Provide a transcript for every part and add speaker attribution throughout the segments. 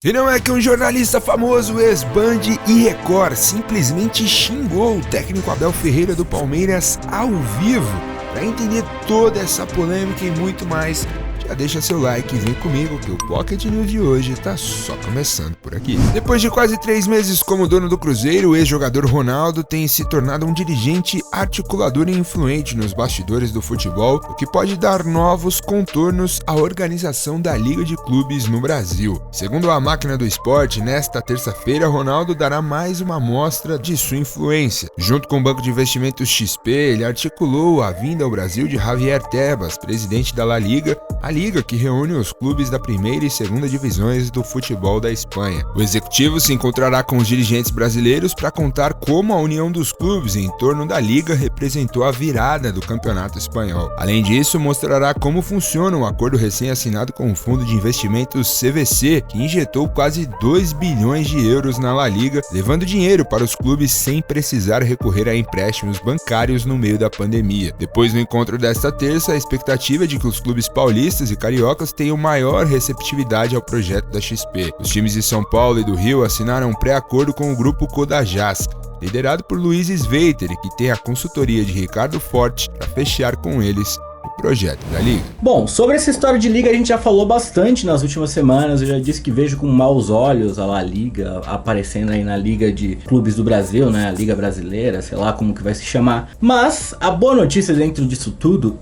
Speaker 1: E não é que um jornalista famoso, ex-Band e Record, simplesmente xingou o técnico Abel Ferreira do Palmeiras ao vivo. Para entender toda essa polêmica e muito mais, já deixa seu like e vem comigo que o Pocket News de hoje tá só começando por aqui. Depois de quase 3 meses como dono do Cruzeiro, o ex-jogador Ronaldo tem se tornado um dirigente articulador e influente nos bastidores do futebol, o que pode dar novos contornos à organização da Liga de Clubes no Brasil. Segundo a Máquina do Esporte, nesta terça-feira, Ronaldo dará mais uma amostra de sua influência. Junto com o banco de investimentos XP, ele articulou a vinda ao Brasil de Javier Tebas, presidente da La Liga, a liga que reúne os clubes da primeira e segunda divisões do futebol da Espanha. O executivo se encontrará com os dirigentes brasileiros para contar como a união dos clubes em torno da liga representou a virada do campeonato espanhol. Além disso, mostrará como funciona o acordo recém-assinado com o fundo de investimentos CVC, que injetou quase 2 bilhões de euros na La Liga, levando dinheiro para os clubes sem precisar recorrer a empréstimos bancários no meio da pandemia. Depois do encontro desta terça, a expectativa é de que os clubes paulistas e cariocas tenham maior receptividade ao projeto da XP. Os times de São Paulo e do Rio assinaram um pré-acordo com o grupo Codajás, liderado por Luiz Sveiter, que tem a consultoria de Ricardo Forte para fechar com eles o projeto da Liga.
Speaker 2: Bom, sobre essa história de Liga a gente já falou bastante nas últimas semanas. Eu já disse que vejo com maus olhos a La Liga aparecendo aí na Liga de Clubes do Brasil, né? A Liga Brasileira, sei lá como que vai se chamar. Mas a boa notícia dentro disso tudo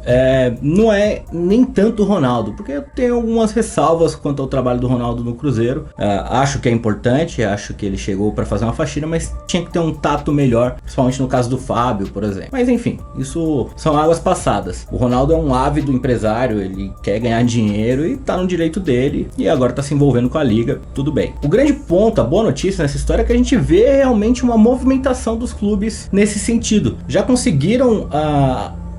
Speaker 2: não é nem tanto o Ronaldo, porque eu tenho algumas ressalvas quanto ao trabalho do Ronaldo no Cruzeiro. Acho que é importante, acho que ele chegou para fazer uma faxina, mas tinha que ter um tato melhor, principalmente no caso do Fábio, por exemplo. Mas enfim, isso são águas passadas. O Ronaldo é um ávido empresário, ele quer ganhar dinheiro e tá no direito dele, e agora tá se envolvendo com a liga, tudo bem. O grande ponto, a boa notícia nessa história é que a gente vê realmente uma movimentação dos clubes nesse sentido. Já conseguiram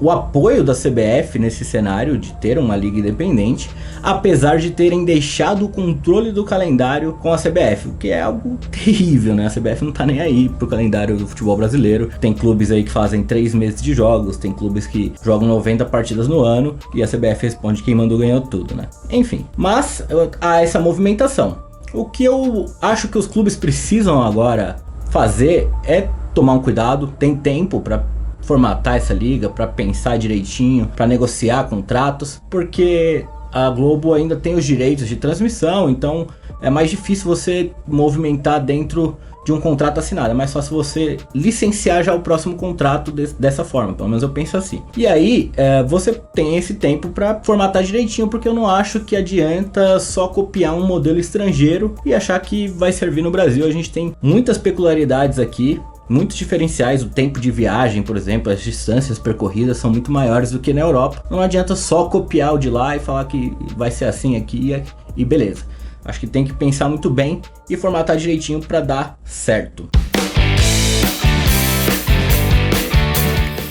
Speaker 2: o apoio da CBF nesse cenário de ter uma liga independente, apesar de terem deixado o controle do calendário com a CBF, o que é algo terrível, né? A CBF não tá nem aí pro calendário do futebol brasileiro. Tem clubes aí que fazem 3 meses de jogos, tem clubes que jogam 90 partidas no ano, e a CBF responde quem mandou ganhou tudo, né? Enfim, mas há essa movimentação. O que eu acho que os clubes precisam agora fazer é tomar um cuidado, tem tempo para formatar essa liga, para pensar direitinho, para negociar contratos, porque a Globo ainda tem os direitos de transmissão, então é mais difícil você movimentar dentro de um contrato assinado, é mais fácil você licenciar já o próximo contrato dessa forma, pelo menos eu penso assim. E aí você tem esse tempo para formatar direitinho, porque eu não acho que adianta só copiar um modelo estrangeiro e achar que vai servir no Brasil. A gente tem muitas peculiaridades aqui, muitos diferenciais. O tempo de viagem, por exemplo, as distâncias percorridas são muito maiores do que na Europa. Não adianta só copiar o de lá e falar que vai ser assim aqui e beleza. Acho que tem que pensar muito bem e formatar direitinho para dar certo.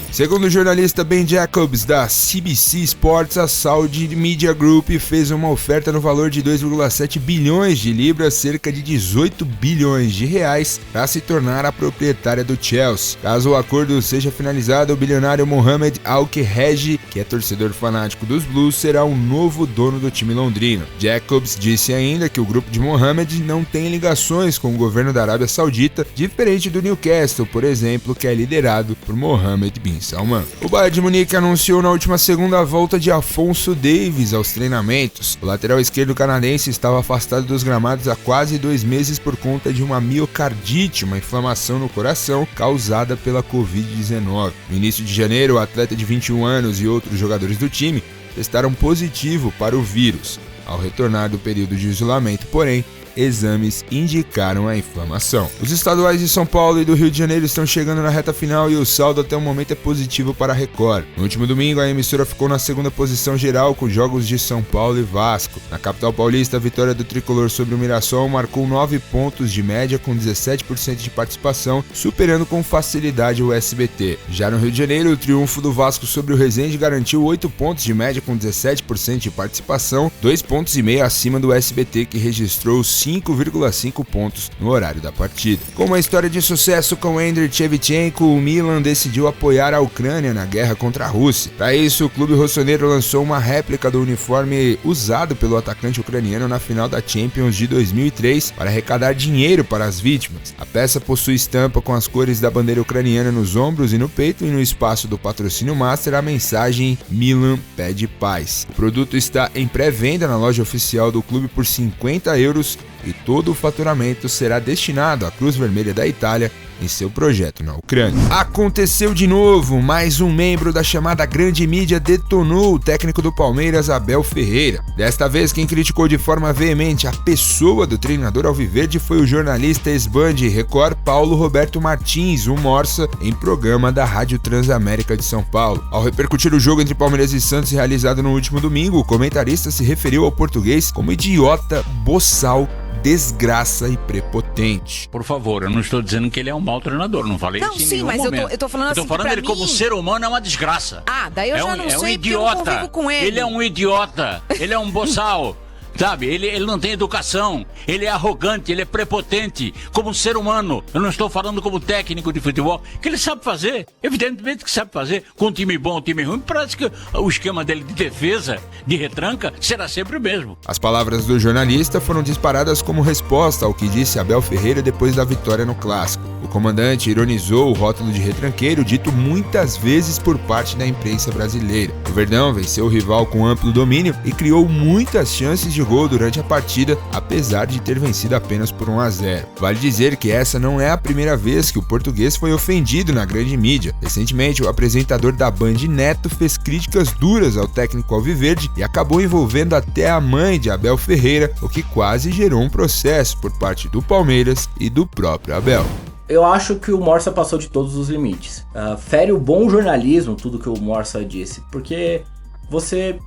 Speaker 1: Segundo o jornalista Ben Jacobs da CBC Sports, a Saudi Media Group fez uma oferta no valor de 2,7 bilhões de libras, cerca de 18 bilhões de reais, para se tornar a proprietária do Chelsea. Caso o acordo seja finalizado, o bilionário Mohamed Al-Kherji, que é torcedor fanático dos Blues, será o novo dono do time londrino. Jacobs disse ainda que o grupo de Mohamed não tem ligações com o governo da Arábia Saudita, diferente do Newcastle, por exemplo, que é liderado por Mohamed bin Salman. O Bayern de Munique anunciou na última segunda a volta de Afonso Davies aos treinamentos. O lateral esquerdo canadense estava afastado dos gramados há quase 2 meses por conta de uma miocardite, uma inflamação no coração causada pela Covid-19. No início de janeiro, o atleta de 21 anos e outros jogadores do time testaram positivo para o vírus. Ao retornar do período de isolamento, porém, exames indicaram a inflamação. Os estaduais de São Paulo e do Rio de Janeiro estão chegando na reta final e o saldo até o momento é positivo para a Record. No último domingo, a emissora ficou na segunda posição geral com jogos de São Paulo e Vasco. Na capital paulista, a vitória do tricolor sobre o Mirassol marcou 9 pontos de média com 17% de participação, superando com facilidade o SBT. Já no Rio de Janeiro, o triunfo do Vasco sobre o Resende garantiu 8 pontos de média com 17% de participação, 2 pontos pontos e meio acima do SBT, que registrou 5,5 pontos no horário da partida. Com uma história de sucesso com Andriy Shevchenko, o Milan decidiu apoiar a Ucrânia na guerra contra a Rússia. Para isso, o clube rossoneiro lançou uma réplica do uniforme usado pelo atacante ucraniano na final da Champions de 2003 para arrecadar dinheiro para as vítimas. A peça possui estampa com as cores da bandeira ucraniana nos ombros e no peito, e no espaço do patrocínio master a mensagem "Milan pede paz". O produto está em pré-venda na loja oficial do clube por €50 e todo o faturamento será destinado à Cruz Vermelha da Itália em seu projeto na Ucrânia. Aconteceu de novo, mais um membro da chamada grande mídia detonou o técnico do Palmeiras, Abel Ferreira. Desta vez, quem criticou de forma veemente a pessoa do treinador alviverde foi o jornalista ex-Band Record Paulo Roberto Martins, o Morsa, em programa da Rádio Transamérica de São Paulo. Ao repercutir o jogo entre Palmeiras e Santos realizado no último domingo, o comentarista se referiu ao português como idiota, boçal, desgraça e prepotente.
Speaker 3: Por favor, eu não estou dizendo que ele é um mau treinador, não falei isso em nenhum momento.
Speaker 4: Não, sim, mas eu tô falando assim,
Speaker 3: eu tô falando
Speaker 4: que
Speaker 3: ele
Speaker 4: pra
Speaker 3: como
Speaker 4: mim...
Speaker 3: ser humano é uma desgraça.
Speaker 4: Ah, daí eu já não sei,
Speaker 3: um
Speaker 4: porque
Speaker 3: idiota.
Speaker 4: eu não convivo com ele.
Speaker 3: Ele é um idiota, ele é um boçal. Sabe, ele não tem educação, ele é arrogante, ele é prepotente, como ser humano. Eu não estou falando como técnico de futebol, que ele sabe fazer, evidentemente que sabe fazer, com um time bom, um time ruim. Parece que o esquema dele de defesa, de retranca, será sempre o mesmo.
Speaker 1: As palavras do jornalista foram disparadas como resposta ao que disse Abel Ferreira depois da vitória no Clássico. O comandante ironizou o rótulo de retranqueiro dito muitas vezes por parte da imprensa brasileira. O Verdão venceu o rival com amplo domínio e criou muitas chances de gol durante a partida, apesar de ter vencido apenas por 1-0. Vale dizer que essa não é a primeira vez que o português foi ofendido na grande mídia. Recentemente, o apresentador da Band, Neto, fez críticas duras ao técnico alviverde e acabou envolvendo até a mãe de Abel Ferreira, o que quase gerou um processo por parte do Palmeiras e do próprio Abel.
Speaker 2: Eu acho que o Morsa passou de todos os limites. Fere o bom jornalismo, tudo que o Morsa disse, porque você...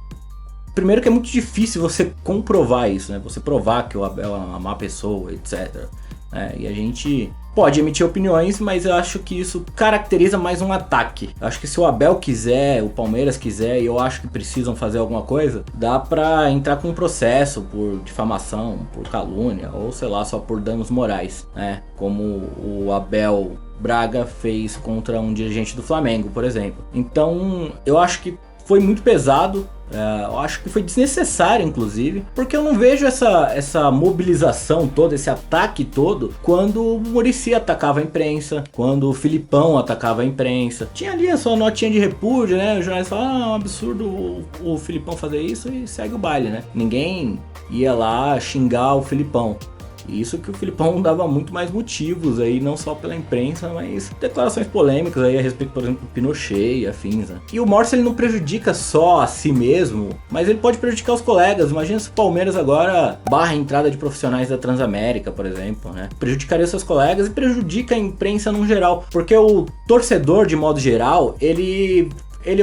Speaker 2: Primeiro que é muito difícil você comprovar isso, né? Você provar que o Abel é uma má pessoa, etc. E a gente pode emitir opiniões, mas eu acho que isso caracteriza mais um ataque. Eu acho que se o Abel quiser, o Palmeiras quiser, e eu acho que precisam fazer alguma coisa, dá pra entrar com um processo por difamação, por calúnia, ou sei lá, só por danos morais, né? Como o Abel Braga fez contra um dirigente do Flamengo, por exemplo. Então, eu acho que foi muito pesado. Eu acho que foi desnecessário, inclusive, porque eu não vejo essa mobilização toda, esse ataque todo, quando o Muricy atacava a imprensa, quando o Filipão atacava a imprensa. Tinha ali a sua notinha de repúdio, né? Os jornalistas falavam, é um absurdo o Filipão fazer isso, e segue o baile, né? Ninguém ia lá xingar o Filipão. Isso que o Filipão dava muito mais motivos aí, não só pela imprensa, mas declarações polêmicas aí a respeito, por exemplo, do Pinochet e afins, né? E o Morsa, ele não prejudica só a si mesmo, mas ele pode prejudicar os colegas. Imagina se o Palmeiras agora barra a entrada de profissionais da Transamérica, por exemplo, né? Prejudicaria seus colegas e prejudica a imprensa no geral, porque o torcedor, de modo geral, ele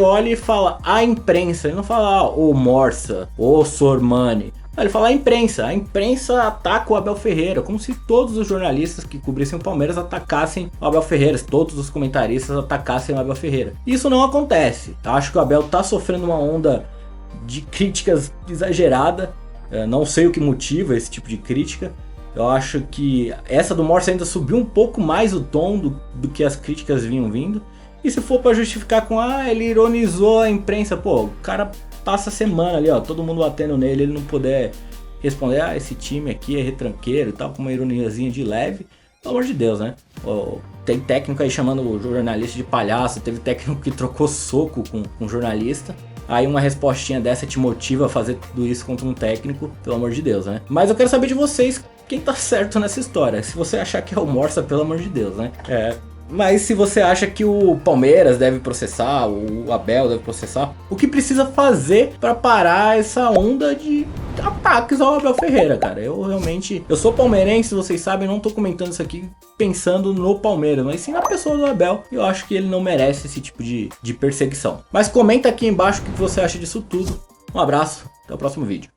Speaker 2: olha e fala a imprensa, ele não fala o Morsa, o Sormani. Ele fala a imprensa ataca o Abel Ferreira, como se todos os jornalistas que cobrissem o Palmeiras atacassem o Abel Ferreira, se todos os comentaristas atacassem o Abel Ferreira. Isso não acontece. Eu acho que o Abel tá sofrendo uma onda de críticas exagerada, não sei o que motiva esse tipo de crítica. Eu acho que essa do Morsa ainda subiu um pouco mais o tom do que as críticas vinham vindo. E se for pra justificar com, ele ironizou a imprensa, pô, o cara passa a semana ali, ó, todo mundo batendo nele, ele não puder responder, esse time aqui é retranqueiro e tal, com uma ironiazinha de leve, pelo amor de Deus, né? Tem técnico aí chamando o jornalista de palhaço, teve técnico que trocou soco com um jornalista. Aí uma respostinha dessa te motiva a fazer tudo isso contra um técnico, pelo amor de Deus, né? Mas eu quero saber de vocês quem tá certo nessa história. Se você achar que é o Morsa, pelo amor de Deus, né? Mas se você acha que o Palmeiras deve processar, o Abel deve processar, o que precisa fazer pra parar essa onda de ataques ao Abel Ferreira, cara? Eu sou palmeirense, vocês sabem, não tô comentando isso aqui pensando no Palmeiras, mas sim na pessoa do Abel. Eu acho que ele não merece esse tipo de perseguição. Mas comenta aqui embaixo o que você acha disso tudo. Um abraço, até o próximo vídeo.